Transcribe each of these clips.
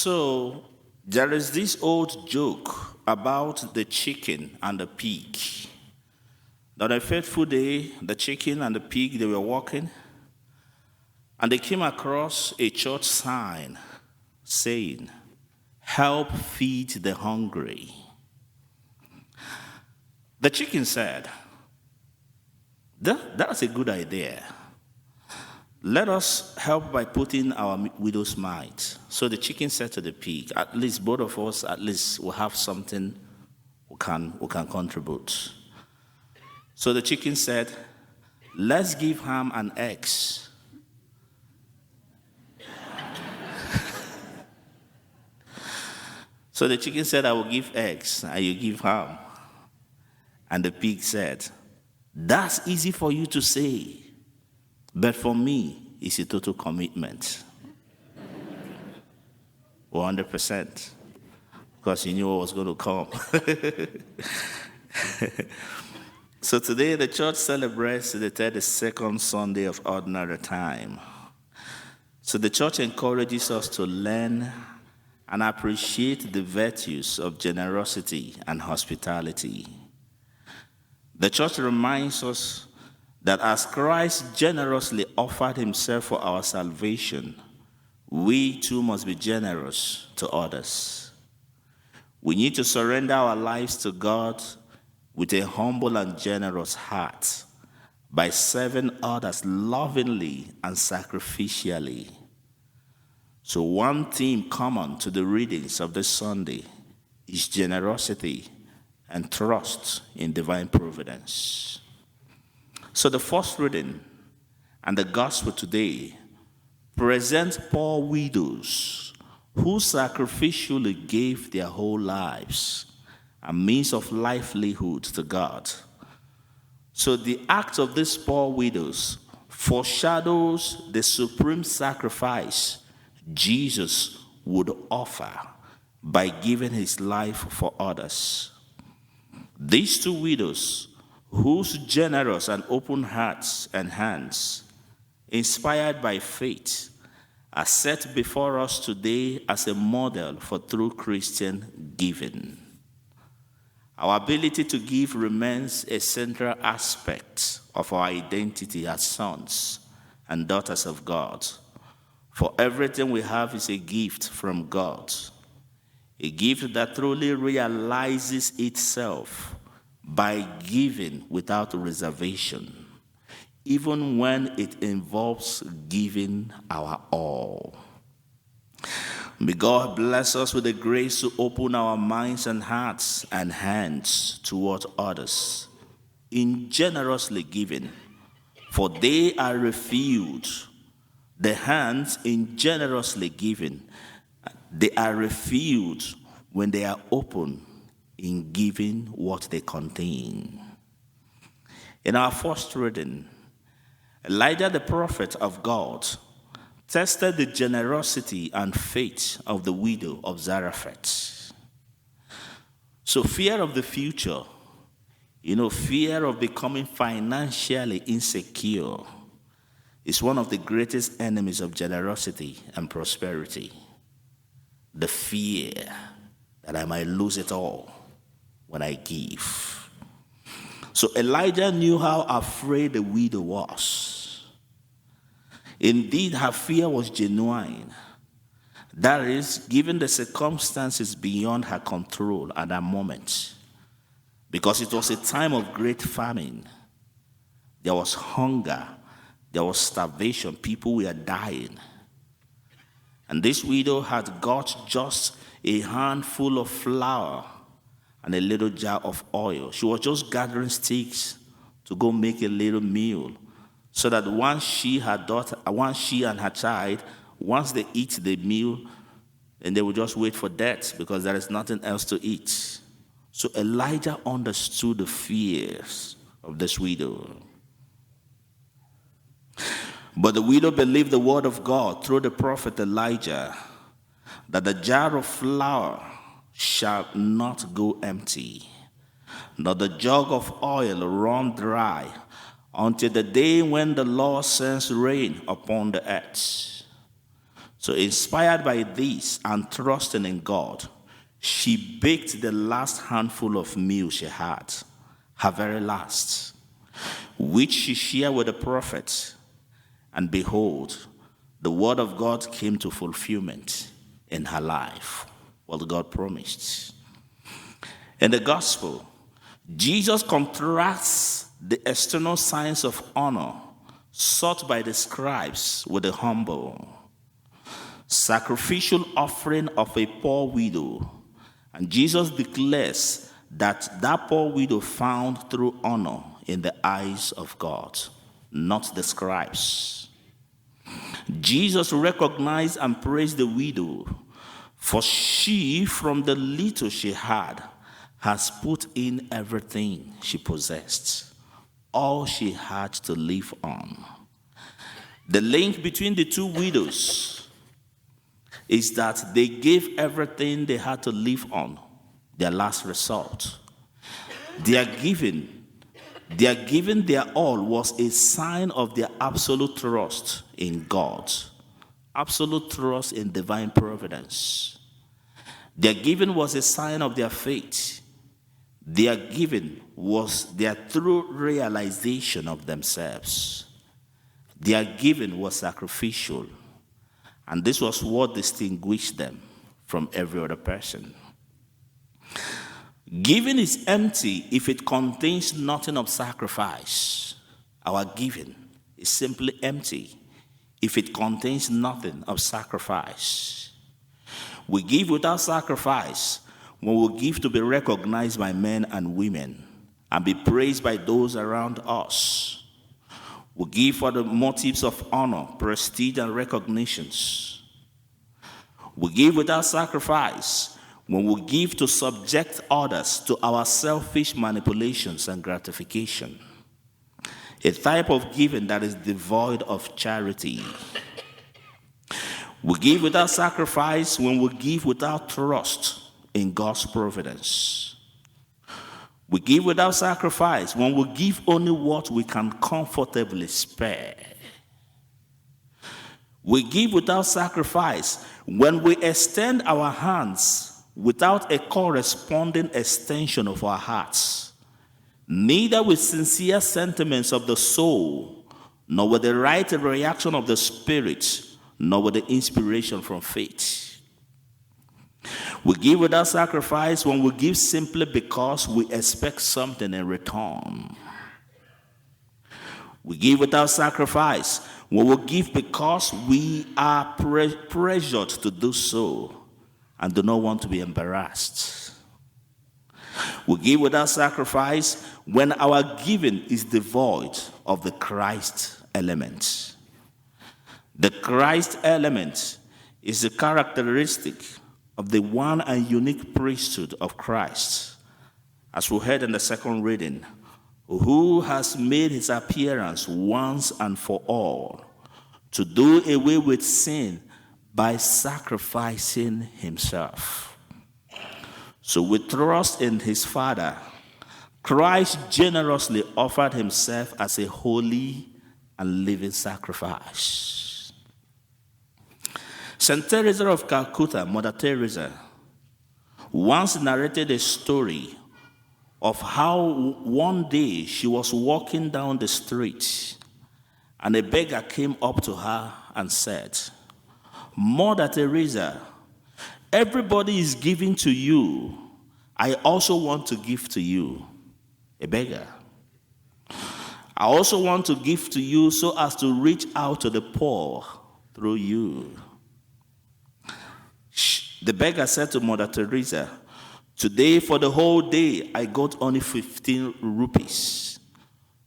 So there is this old joke about the chicken and the pig. That on a fateful day, the chicken and the pig, they were walking, and they came across a church sign saying, "Help feed the hungry." The chicken said, that's a good idea. Let us help by putting our widow's mite. So the chicken said to the pig, at least both of us, at least will have something we can contribute. So the chicken said, let's give ham and eggs. So the chicken said, I will give eggs and you give ham. And the pig said, that's easy for you to say, but for me, it's a total commitment. 100%. Because he knew what was going to come. So today the church celebrates the 32nd Sunday of Ordinary Time. So the church encourages us to learn and appreciate the virtues of generosity and hospitality. The church reminds us that as Christ generously offered himself for our salvation, we too must be generous to others. We need to surrender our lives to God with a humble and generous heart by serving others lovingly and sacrificially. So one theme common to the readings of this Sunday is generosity and trust in divine providence. So the first reading and the gospel today present poor widows who sacrificially gave their whole lives a means of livelihood to God. So the act of these poor widows foreshadows the supreme sacrifice Jesus would offer by giving his life for others. These two widows, whose generous and open hearts and hands, inspired by faith, are set before us today as a model for true Christian giving. Our ability to give remains a central aspect of our identity as sons and daughters of God. For everything we have is a gift from God, a gift that truly realizes itself by giving without reservation, even when it involves giving our all. May God bless us with the grace to open our minds and hearts and hands toward others in generously giving, for they are refuge. The hands in generously giving, they are refuge when they are open in giving what they contain. In our first reading, Elijah the prophet of God tested the generosity and faith of the widow of Zarephath. So fear of the future, fear of becoming financially insecure is one of the greatest enemies of generosity and prosperity. The fear that I might lose it all when I give. So Elijah knew how afraid the widow was. Indeed, her fear was genuine. That is, given the circumstances beyond her control at that moment. Because it was a time of great famine. There was hunger. There was starvation. People were dying. And this widow had got just a handful of flour and a little jar of oil. She was just gathering sticks to go make a little meal, so that once she and her child, once they eat the meal, and they will just wait for death because there is nothing else to eat. So Elijah understood the fears of this widow. But the widow believed the word of God through the prophet Elijah, that the jar of flour shall not go empty, nor the jug of oil run dry, until the day when the Lord sends rain upon the earth. So inspired by this and trusting in God, she baked the last handful of meal she had, her very last, which she shared with the prophets. And behold, the word of God came to fulfillment in her life, what God promised. In the gospel, Jesus contrasts the external signs of honor sought by the scribes with the humble sacrificial offering of a poor widow. And Jesus declares that that poor widow found true honor in the eyes of God, not the scribes. Jesus recognized and praised the widow, for she, from the little she had, has put in everything she possessed, all she had to live on. The link between the two widows is that they gave everything they had to live on, their last resort. Their giving, their all was a sign of their absolute trust in God, absolute trust in divine providence. Their giving was a sign of their faith. Their giving was their true realization of themselves. Their giving was sacrificial. And this was what distinguished them from every other person. Giving is empty if it contains nothing of sacrifice. Our giving is simply empty if it contains nothing of sacrifice. We give without sacrifice when we give to be recognized by men and women and be praised by those around us. We give for the motives of honor, prestige, and recognitions. We give without sacrifice when we give to subject others to our selfish manipulations and gratification. A type of giving that is devoid of charity. We give without sacrifice when we give without trust in God's providence. We give without sacrifice when we give only what we can comfortably spare. We give without sacrifice when we extend our hands without a corresponding extension of our hearts, neither with sincere sentiments of the soul, nor with the right reaction of the spirit, nor with the inspiration from faith. We give without sacrifice when we give simply because we expect something in return. We give without sacrifice when we give because we are pressured to do so and do not want to be embarrassed. We give without sacrifice when our giving is devoid of the Christ element. The Christ element is a characteristic of the one and unique priesthood of Christ, as we heard in the second reading, who has made his appearance once and for all to do away with sin by sacrificing himself. So with trust in his Father, Christ generously offered himself as a holy and living sacrifice. St. Teresa of Calcutta, Mother Teresa, once narrated a story of how one day she was walking down the street and a beggar came up to her and said, "Mother Teresa, everybody is giving to you. I also want to give to you." A beggar. "I also want to give to you so as to reach out to the poor through you." The beggar said to Mother Teresa, "Today for the whole day I got only 15 rupees.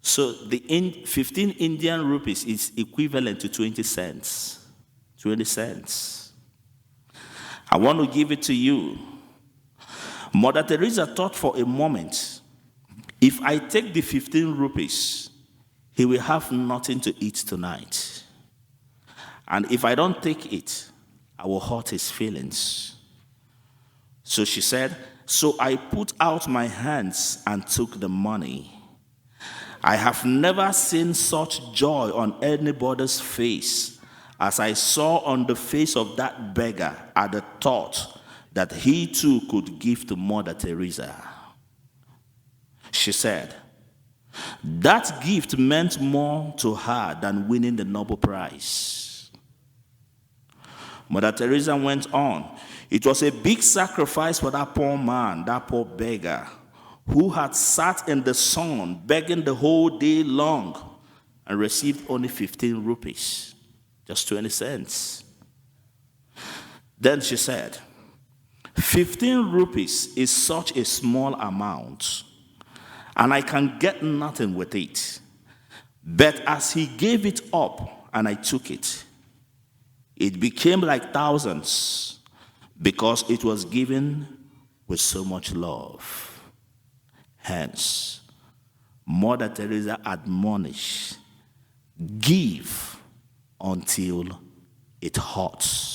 So the 15 Indian rupees is equivalent to 20 cents. 20 cents. I want to give it to you." Mother Teresa thought for a moment, if I take the 15 rupees, he will have nothing to eat tonight. And if I don't take it, I will hurt his feelings. So she said, "So I put out my hands and took the money. I have never seen such joy on anybody's face as I saw on the face of that beggar at the thought that he too could give to Mother Teresa. She said, that gift meant more to her than winning the Nobel Prize. Mother Teresa went on. It was a big sacrifice for that poor man, that poor beggar, who had sat in the sun begging the whole day long and received only 15 rupees, just 20 cents. Then she said, 15 rupees is such a small amount, and I can get nothing with it. But as he gave it up and I took it, it became like thousands because it was given with so much love. Hence, Mother Teresa admonished, give until it hurts.